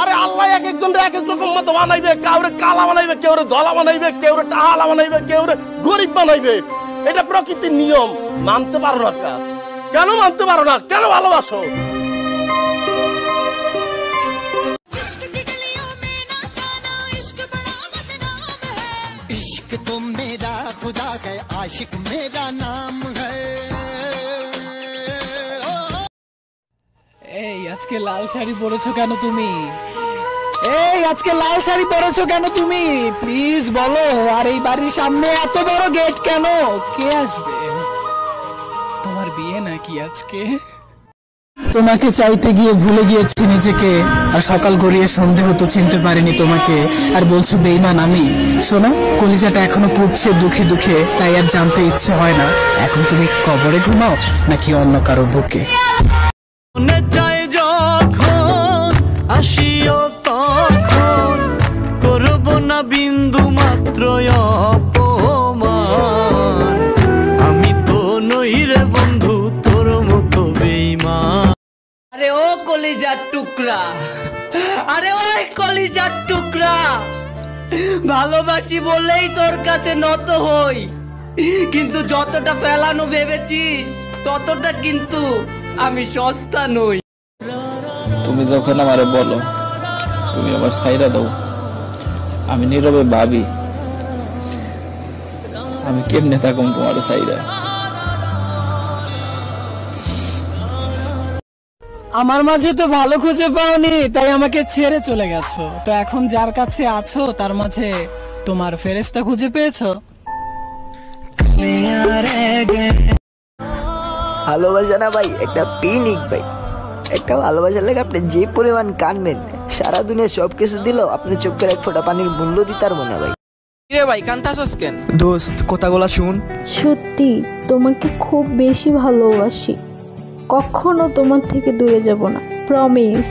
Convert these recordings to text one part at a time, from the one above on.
আরে আল্লাহ এক একজনের এক এক রকম মতো বানাইবে, কাউরে কালা বানাইবে, কেউরে ধলা বানাইবে, কেউরে টাহালা বানাইবে, কেউরে গরিব বানাইবে। এটা প্রকৃতির নিয়ম, মানতে পারো না? কেন মানতে পারো না? কেন ভালোবাসো? इश्क तो मेरा खुदा है, आशिक मेरा नाम है। এই আজকে লাল শাড়ি পরেছো কেন তুমি? এই আজকে লাল শাড়ি পরেছো কেন তুমি? প্লিজ বলো। আর এই বাড়ির সামনে এত বড় গেট কেন? কে আসবে? তোমার বিয়ে নাকি আজকে? তোমাকে চাইতে গিয়ে ভুলে গিয়েছি নিজেকে, আর সকাল গড়িয়ে সন্ধে হতো চিনতে পারিনি তোমাকে। আর বলছো বেঈমান আমি? শোনো, কলিজাটা এখনো পুড়ছে দুঃখে দুঃখে, তাই আর জানতে ইচ্ছে হয় না এখন তুমি কবরে ঘুমাও নাকি অন্য কারো বুকে। আসিও তখন করব না বিন্দু মাত্র অপমান, আমি তো নই রে বন্ধু তোর মতো বেঈমান। আরে ও কলিজার টুকরা, আরে ওই কলিজার টুকরা, ভালোবাসি বলেই তোর কাছে নত হই, কিন্তু যতটা ফেলানো ভেবেছিস ততটা কিন্তু আমি সস্তা নই। তুমি যখন আমারে বলো তুমি আমার সাইরা দাও, আমি নীরবে ভাবি আমি কেমনে থাকুম তোমার সাইরা। আমার মাঝে তো ভালো খুঁজে পাওনি, তাই আমাকে ছেড়ে চলে গেছো। তো এখন যার কাছে আছো তার মাঝে তোমার ফেরেশতা খুঁজে পেয়েছো। ভালোবাসা না ভাই একটা পিনিক ভাই, একটা ভালোবাসার লাগে আপনি যে পরিমাণ কানবেন, সারা দুনিয়া সবকিছু দিল আপনি চোখের এক ফোঁটা পানির মূল্য দিতে পারবো না ভাই। রে ভাই কান্তাছস কেন? দোস্ত কথাগুলা শুন, সত্যি তোমাকে খুব বেশি ভালোবাসি, কখনো তোমার থেকে দূরে যাব না, প্রমিস।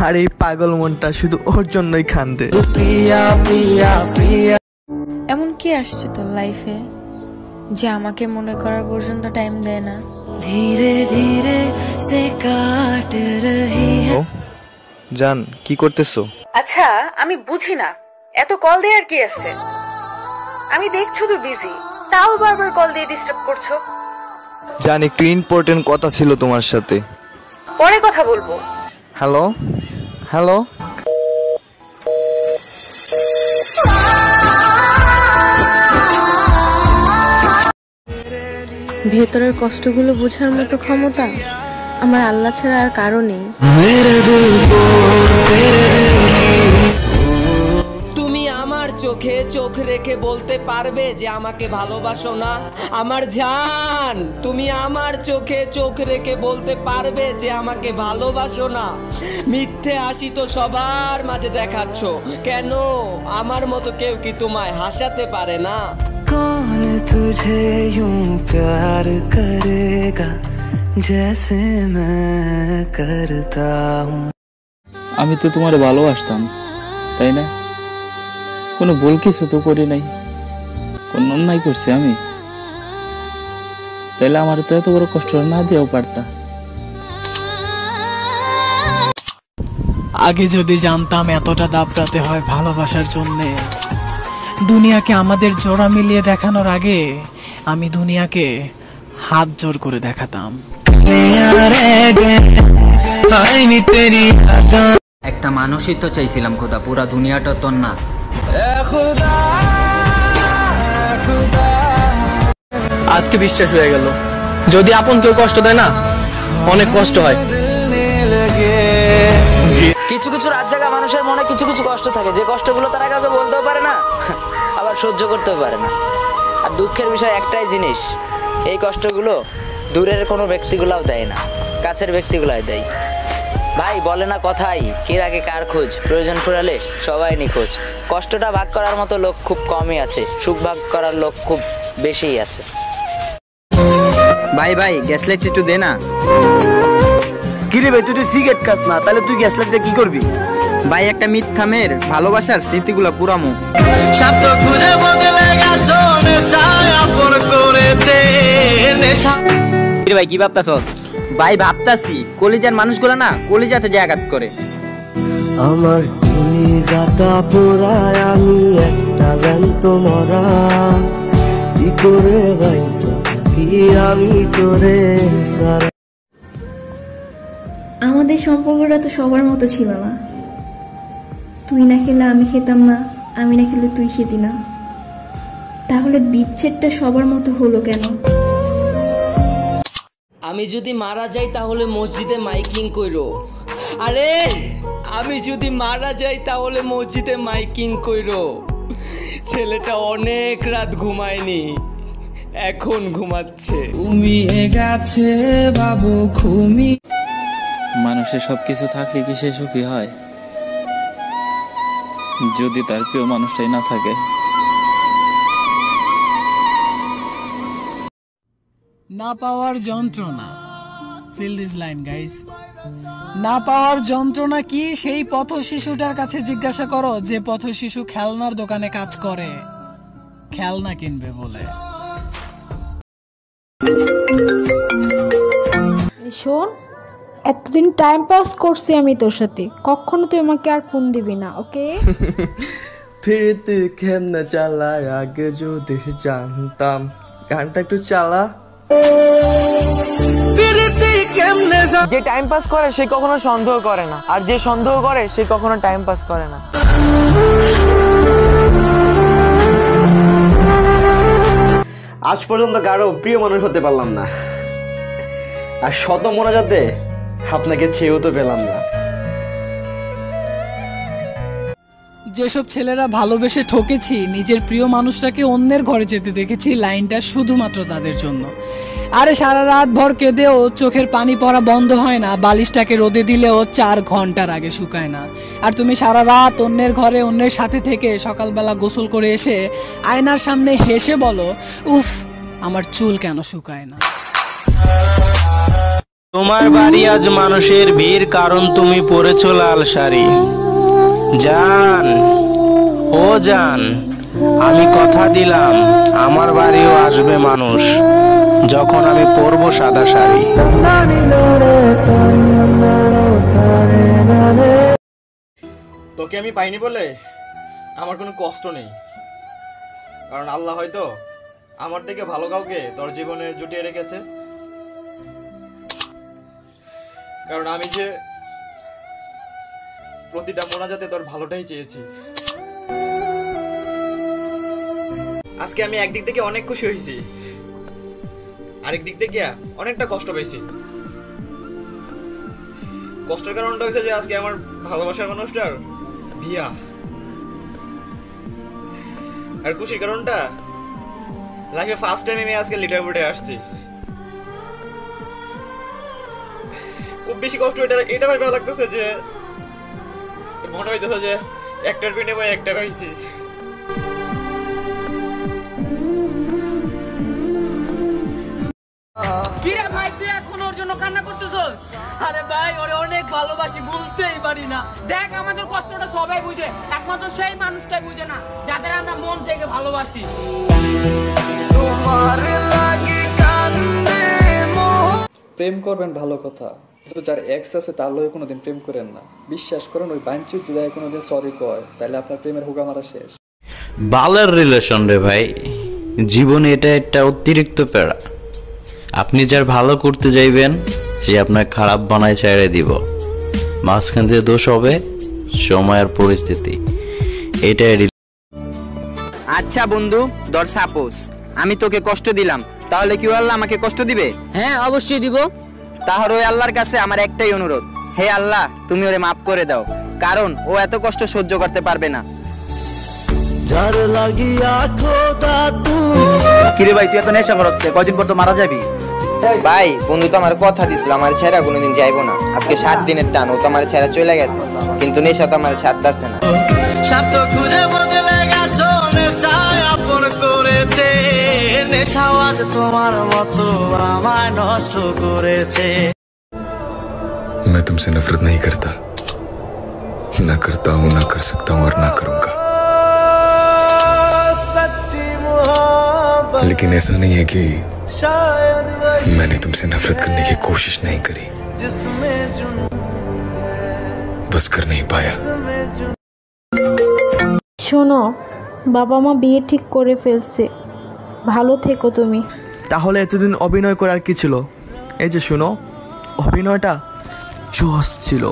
আর এই পাগল মনটা শুধু ওর জন্যই খান্দে। এমন কি আসছে তোর লাইফে যে আমাকে মনে করার পর্যন্ত টাইম দেয় না? ধীরে ধীরে সে কাট রহি है। জান কি করতেছো? আচ্ছা আমি বুঝি না, এত কল দেওয়ার কি আছে? আমি দেখছো তো বিজি, তাও বারবার কল দিয়ে ডিস্টার্ব করছো। জান একটু ইম্পর্টেন্ট কথা ছিল তোমার সাথে। পরে কথা বলবো। Hello hello. ভেতরের কষ্টগুলো বোঝার মতো ক্ষমতা আমার আল্লাহ ছাড়া আর কারো নেই। তুমি আমার চোখে চোখ রেখে বলতে পারবে যে আমাকে ভালোবাসো না? আমার জান, তুমি আমার চোখে চোখ রেখে বলতে পারবে যে আমাকে ভালোবাসো না? মিথ্যে হাসি তো সবার মাঝে দেখাচ্ছ, কেন আমার মতো কেউ কি তোমায় হাসাতে পারে না? कौन तुझे यूं प्यार करेगा जैसे मैं करता हूँ। আমি তো তোমারে ভালোবাসতাম, তাই না? কোনো ভুল কিছু তো করি নাই, কোন অন্যায় করছি আমি? তাইলে আমার তো এত বড় কষ্ট না দিয়েও পারতা। আগে যদি জানতাম এতটা দাপড়াতে হয় ভালোবাসার জন্যে, দুনিয়াকে আমাদের জোড়া মিলিয়ে দেখানোর আগে আমি দুনিয়াকে হাত জোর করে দেখাতাম। একটা মানুষই তো চাইছিলাম খোদা, পুরা দুনিয়াটা তো না। আজকে বিশ্বাস হয়ে গেল, যদি আপন কেউ কষ্ট দেয় না অনেক কষ্ট হয়। কিছু কিছু রাত জাগা মানুষের মনে কিছু কিছু কষ্ট থাকে, যে কষ্টগুলো তারা কাউকে বলতেও পারে না, আবার সহ্য করতেও পারে না। আর দুঃখের বিষয় একটাই জিনিস, এই কষ্টগুলো দূরের কোনো ব্যক্তিগুলাও দেয় না, কাছের ব্যক্তিগুলাই দেয়। ভাই বলে না কথাই, কে রাখে কার খোঁজ, প্রয়োজন ফুরালে সবাই নিখোঁজ। কষ্টটা ভাগ করার মতো লোক খুব কমই আছে, সুখ ভাগ করার লোক খুব বেশিই আছে। ভাই ভাই গ্যাস লাইট একটু দে না। কিরে ভাই তুই তো সিগারেট খাস না, তাহলে তুই গ্যাস লাইটটা কি করবি? ভাই একটা মিথ্যা মেয়ের ভালোবাসার স্মৃতিগুলো পুরামো। স্বার্থ খুঁজে বদলে গেছো, নেশায় আপন করেছে নেশা। কিরে ভাই কি ভাবতাছ? ভাই ভাবতাছি কলিজার মানুষগুলো না কলিজাতে যে আঘাত করে। আমার কলিজাটা পোড়ায় আমি একটা জ্যান্ত মরা কি করে বাইসা থাকি আমি তোরে সারা। আমাদের সম্পর্কটা তো সবার মতো ছিল না, তুই না খেলে আমি খেতাম না, আমি না খেলে তুই খেতি না, তাহলে বিচ্ছেদটা সবার মতো হলো কেন? আমি যদি মারা যাই তাহলে মসজিদে মাইকিং কইরো। আরে আমি যদি মারা যাই তাহলে মসজিদে মাইকিং কইরো। ছেলেটা অনেক রাত ঘুমায়নি, এখন ঘুমাচ্ছে। ঘুমিয়ে গেছে বাবু ঘুমি। মানুষের সবকিছু থাকলে কি সে সুখী হয় যদি তার প্রিয় মানুষটাই না থাকে? না পাওয়ার যন্ত্রণা, ফিল দিস লাইন গাইস। না পাওয়ার যন্ত্রণা কি সেই পথ শিশুটার কাছে জিজ্ঞাসা করো যে পথ শিশু খেলনার দোকানে কাজ করে খেলনা কিনবে বলে। শোন, এতদিন টাইম পাস করছি আমি তোর সাথে, কখনো তুই আমাকে আর ফোন দিবি না, ওকে? ফির তুই কেমনে চালায় আগে যদি জানতাম। গানটা একটু চালা। যে টাইম পাস করে সে কখনো সন্দেহ করে না, আর যে সন্দেহ করে সে কখনো টাইম পাস করে না। আজ পর্যন্ত কারো প্রিয় মানুষ হতে পারলাম না, আর শত মোনাজাতে আপনাকে চেয়েও তো পেলাম না। যেসব ছেলেরা ভালোবেসে ঠকেছি, নিজের প্রিয় মানুষটাকে অন্যের ঘরে যেতে দেখেছি, লাইনটা শুধুমাত্র তাদের জন্য। আরে সারা রাত ভর কেঁদেও চোখের পানি পড়া বন্ধ হয় না, বালিশটাকে রোদে দিলেও 4 ঘন্টার আগে শুকায় না। আর তুমি সারা রাত অন্যের ঘরে অন্যের সাথে থেকে সকালবেলা গোসল করে এসে আয়নার সামনে হেসে বলো, উফ আমার চুল কেন শুকায় না। তোমার বাড়ি আজ মানুষের ভিড়, কারণ তুমি পরেছো লাল শাড়ি। জান ও জান, আমি কথা দিলাম আমার বাড়িও আসবে মানুষ যখন আমি পরবো সাদা শাড়ি। তোকে আমি পাইনি বলে আমার কোনো কষ্ট নেই, কারণ আল্লাহ হয়তো আমার থেকে ভালো কাউকে তোর জীবনে জুটিয়ে রেখেছে। কারণ আমি যে প্রতিটা মোনাজাতে তোর ভালোটাই চেয়েছি। আজকে আমি একদিক থেকে অনেক খুশি হয়েছি, আরেক দিক থেকে অনেকটা কষ্ট পেয়েছি। কষ্টের কারণটা হয়েছে যে আজকে আমার ভালোবাসার মানুষটার বিয়া, আর খুশির কারণটা লাইফে ফার্স্ট টাইম আমি আজকে লিটার বোর্ডে আসছি। খুব বেশি কষ্ট এটা ভাই ভালো লাগতেছে যে মনে হইতেছে যে একটার বিনিময়ে একটা পাইছি। কিরে ভাই, তুই এখন ওর জন্য কান্না করতেছস? আরে ভাই, ওরে অনেক ভালোবাসি, ভুলতেই পারি না। দেখ আমাদের কষ্টটা সবাই বুঝে, একমাত্র সেই মানুষটাই বুঝে না যাদের আমরা মন থেকে ভালোবাসি। প্রেম করবেন ভালো কথা, কিন্তু যার এক্স আছে তার লগে কোনোদিন প্রেম করেন না। বিশ্বাস করেন, ওই বাঞ্চুর যদি কোনোদিন সরি কয় তাহলে আপনার প্রেমের হুগা মারা শেষ। বালের রিলেশন রে ভাই, জীবনে এটা একটা অতিরিক্ত প্যারা। আপনি যার ভালো করতে যাইবেন সে আপনার খারাপ বানায় ছেড়ে দিব। মাঝখান থেকে দোষ হবে সময় আর পরিস্থিতি, এটাই। আচ্ছা বন্ধু, ধর সাপোজ আমি তোকে কষ্ট দিলাম, তাহলে কি আল্লাহ আমাকে কষ্ট দিবে? হ্যাঁ অবশ্যই দিব। তাহলে ওই আল্লাহর কাছে আমার একটাই অনুরোধ, হে আল্লাহ তুমি ওরে মাফ করে দাও, কারণ ও এত কষ্ট সহ্য করতে পারবে না। যার লাগিয়া খোদা তুই। কিরে ভাই, তুই এত নেশা করছ, কয়দিন পর তো মারা যাবি। ভাই বন্ধু তো আমার কথা দিছিল আমার ছেড়া কোনোদিন যাইবো না। আজকে 7 দিনের টান, ও তো আমার ছেড়া চলে গেছে, কিন্তু নেশা তো আমার ছাড়তাছে না। স্বার্থ খুঁজে বদলে গেছো, নেশায় আপন করেছে, নেশাও আজ তোমার মতো আমায় নষ্ট করেছে। मैं तुमसे नफरत नहीं करता, ना करता हूँ, ना कर सकता हूँ और ना करूंगा। लेकिन ऐसा नहीं है कि मैंने तुमसे नफरत करने की कोशिश नहीं करी, बस कर नहीं पाया। শোনো, বাবা মা বিয়ে ঠিক করে ফেলছে, ভালো থেকো তুমি। তাহলে এতদিন অভিনয় করার কি ছিল? এই যে শুনো, অভিনয়টা জোশ ছিল।